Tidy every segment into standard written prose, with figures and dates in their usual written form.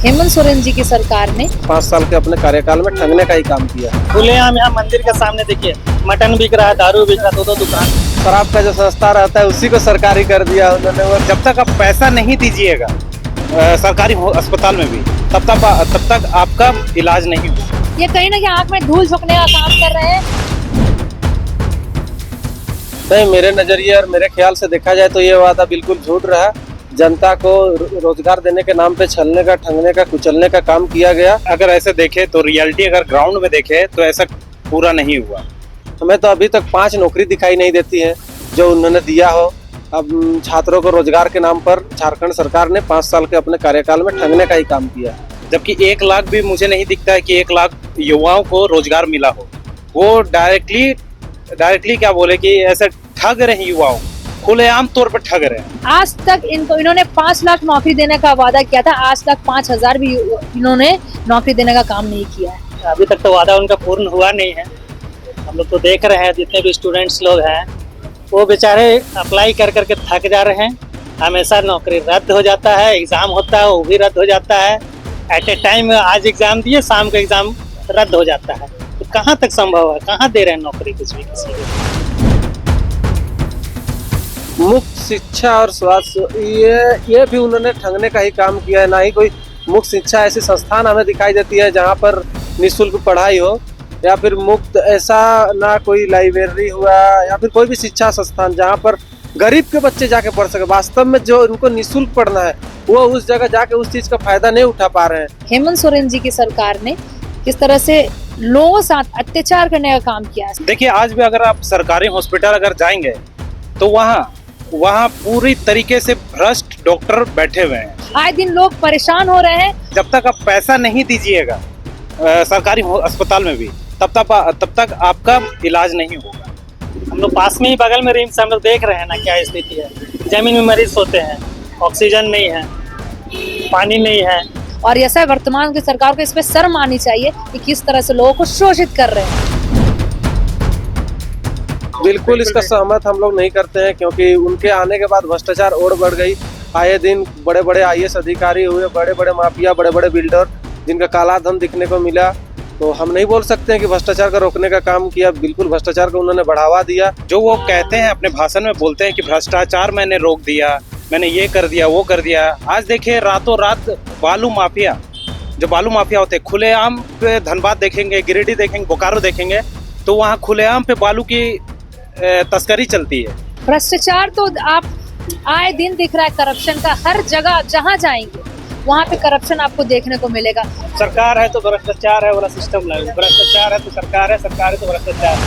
हेमंत सोरेन जी की सरकार ने 5 साल के अपने कार्यकाल में ठगने का ही काम किया। खुलेआम यहाँ मंदिर के सामने देखिए मटन बिक रहा है, दारू बिक रहा है, दो दुकान। शराब का जो संस्था रहता है उसी को सरकारी कर दिया उन्होंने। और जब तक आप पैसा नहीं दीजिएगा सरकारी अस्पताल में भी तब तक आपका इलाज नहीं होगा। ये कहीं ना कहीं आंख में धूल झोंकने का काम कर रहे हैं। नहीं, मेरे नजरिए और मेरे ख्याल से देखा जाए तो ये वादा बिल्कुल झूठ रहा। जनता को रोजगार देने के नाम पे छलने का, ठगने का, कुचलने का काम किया गया। अगर ऐसे देखे तो रियलिटी अगर ग्राउंड में देखे तो ऐसा पूरा नहीं हुआ। हमें तो अभी तक 5 नौकरी दिखाई नहीं देती है जो उन्होंने दिया हो। अब छात्रों को रोजगार के नाम पर झारखंड सरकार ने 5 साल के अपने कार्यकाल में ठगने का ही काम किया। जबकि 1 लाख भी मुझे नहीं दिखता है कि 1 लाख युवाओं को रोजगार मिला हो। वो डायरेक्टली क्या बोले कि ऐसे ठग रहे हैं, युवाओं खुलेआम तौर पर ठग रहे हैं। आज तक इन्होंने 5 लाख नौकरी देने का वादा किया था, आज तक 5,000 भी इन्होंने नौकरी देने का काम नहीं किया है। अभी तक तो वादा उनका पूर्ण हुआ नहीं है। हम लोग तो देख रहे हैं जितने भी स्टूडेंट्स लोग हैं वो बेचारे अप्लाई कर करके थक जा रहे हैं। हमेशा नौकरी रद्द हो जाता है, एग्जाम होता है वो भी रद्द हो जाता है। एट ए टाइम आज एग्जाम दिए, शाम को एग्जाम रद्द हो जाता है। तो कहाँ तक संभव है, कहाँ दे रहे हैं नौकरी कुछ भी किसी को। मुफ्त शिक्षा और स्वास्थ्य ये भी उन्होंने ठगने का ही काम किया है। ना ही कोई मुफ्त शिक्षा ऐसी संस्थान हमें दिखाई देती है जहाँ पर निःशुल्क पढ़ाई हो, या फिर मुफ्त ऐसा ना कोई लाइब्रेरी हुआ या फिर कोई भी शिक्षा संस्थान जहाँ पर गरीब के बच्चे जाके पढ़ सके। वास्तव में जो उनको निःशुल्क पढ़ना है वो उस जगह जाके उस चीज का फायदा नहीं उठा पा रहे हैं। हेमंत सोरेन जी की सरकार ने किस तरह से लोगों के साथ अत्याचार करने का काम किया है। देखिए आज भी अगर आप सरकारी हॉस्पिटल अगर जाएंगे तो वहाँ पूरी तरीके से भ्रष्ट डॉक्टर बैठे हुए हैं। आए दिन लोग परेशान हो रहे हैं। जब तक आप पैसा नहीं दीजिएगा सरकारी अस्पताल में भी तब तक आपका इलाज नहीं होगा। हम लोग पास में ही बगल में रिम्स हम लोग देख रहे हैं ना क्या स्थिति है। जमीन में मरीज सोते हैं, ऑक्सीजन नहीं है, पानी नहीं है। और ऐसा वर्तमान की सरकार को इस पे शर्म आनी चाहिए कि किस तरह से लोगों को शोषित कर रहे हैं। बिल्कुल इसका सहमत हम लोग नहीं करते हैं, क्योंकि उनके आने के बाद भ्रष्टाचार और बढ़ गई। आए दिन बड़े बड़े IAS अधिकारी हुए, बड़े बड़े माफिया, बड़े बड़े बिल्डर जिनका काला धन दिखने को मिला। तो हम नहीं बोल सकते हैं कि भ्रष्टाचार का रोकने का काम किया। बिल्कुल भ्रष्टाचार को उन्होंने बढ़ावा दिया। जो वो कहते हैं अपने भाषण में बोलते हैं कि भ्रष्टाचार मैंने रोक दिया, मैंने ये कर दिया, वो कर दिया। आज देखिए रातों रात बालू माफिया, जो बालू माफिया होते हैं खुलेआम पे धनबाद देखेंगे, गिरिडीह देखेंगे, बोकारो देखेंगे तो वहाँ खुलेआम पे बालू की तस्करी चलती है। भ्रष्टाचार तो आप आए दिन दिख रहा है, करप्शन का हर जगह जहाँ जाएंगे वहाँ पे करप्शन आपको देखने को मिलेगा। सरकार है तो भ्रष्टाचार है, वाला सिस्टम लगे। भ्रष्टाचार है तो सरकार है, सरकार है तो भ्रष्टाचार है।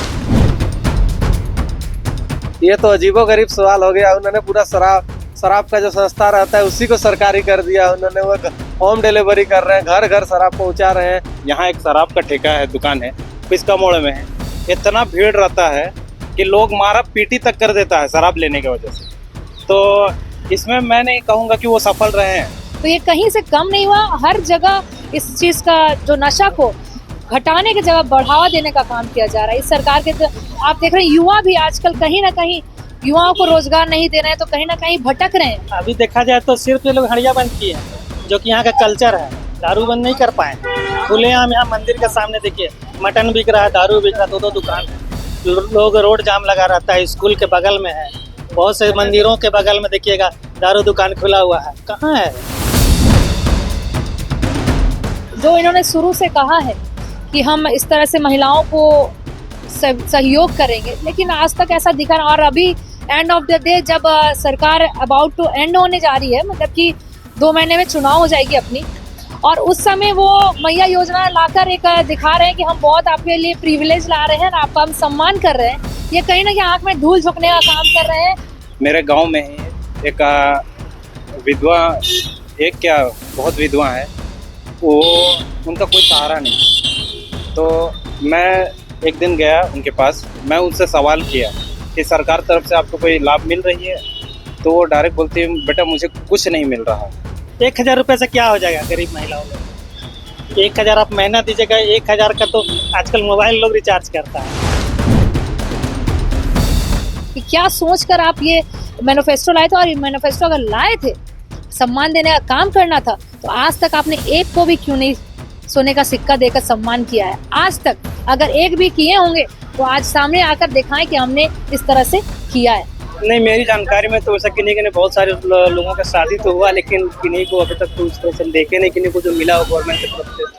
ये तो अजीबोगरीब सवाल हो गया। उन्होंने पूरा शराब का जो संस्था रहता है उसी को सरकारी कर दिया उन्होंने। वो होम डिलीवरी कर रहे हैं, घर घर शराब पहुंचा रहे हैं। यहाँ एक शराब का ठेका है, दुकान है, पिस्का मोड़ में है। इतना भीड़ रहता है कि लोग मारा पीटी तक कर देता है शराब लेने की वजह से। तो इसमें मैं नहीं कहूँगा कि वो सफल रहे हैं। तो ये कहीं से कम नहीं हुआ। हर जगह इस चीज का जो नशा को घटाने की जगह बढ़ावा देने का काम किया जा रहा है इस सरकार के। आप देख रहे हैं युवा भी आजकल कहीं ना कहीं युवाओं को रोजगार नहीं दे रहे हैं, तो कहीं ना कहीं भटक रहे हैं। अभी देखा जाए तो सिर्फ ये लोग हड़िया बंद किए हैं, जो कि यहाँ का कल्चर है। दारू बंद नहीं कर पाए। खुलेआम यहाँ मंदिर के सामने देखिए मटन बिक रहा है, दारू बिक रहा है, दो दुकान है। लोग रोड जाम लगा रहता है। स्कूल के बगल में है, बहुत से मंदिरों के बगल में देखिएगा दारू दुकान खुला हुआ है। कहाँ है? जो इन्होंने शुरू से कहा है कि हम इस तरह से महिलाओं को सहयोग करेंगे, लेकिन आज तक ऐसा दिखा। और अभी एंड ऑफ द डे जब सरकार अबाउट टू एंड होने जा रही है, मतलब कि 2 महीने में चुनाव हो जाएगी अपनी, और उस समय वो मैया योजना लाकर एक दिखा रहे हैं कि हम बहुत आपके लिए प्रिविलेज ला रहे हैं, आपका हम सम्मान कर रहे हैं। ये कहीं ना कहीं आंख में धूल झोंकने का काम कर रहे हैं। मेरे गांव में ही एक विधवा, बहुत विधवा है, वो उनका कोई सहारा नहीं। तो मैं एक दिन गया उनके पास, मैं उनसे सवाल किया कि सरकार तरफ से आपको कोई लाभ मिल रही है? तो वो डायरेक्ट बोलती है बेटा मुझे कुछ नहीं मिल रहा। 1,000 रुपये से क्या हो जाएगा गरीब महिलाओं को? 1,000 आप महीना दीजिएगा। 1,000 का तो आजकल मोबाइल लोग रिचार्ज करता है। कि क्या सोचकर आप ये मैनिफेस्टो लाए थे, और ये मैनिफेस्टो अगर लाए थे सम्मान देने का काम करना था, तो आज तक आपने एक को भी क्यों नहीं सोने का सिक्का देकर सम्मान किया है? आज तक अगर एक भी किए होंगे तो आज सामने आकर दिखाएं कि हमने इस तरह से किया है। नहीं, मेरी जानकारी में तो ऐसा किन्हीं बहुत सारे लोगों का शादी तो हुआ, लेकिन किन्हीं को अभी तक तो उस तरह से देखे नहीं, किन्हीं को जो मिला हो गवर्नमेंट की तरफ से।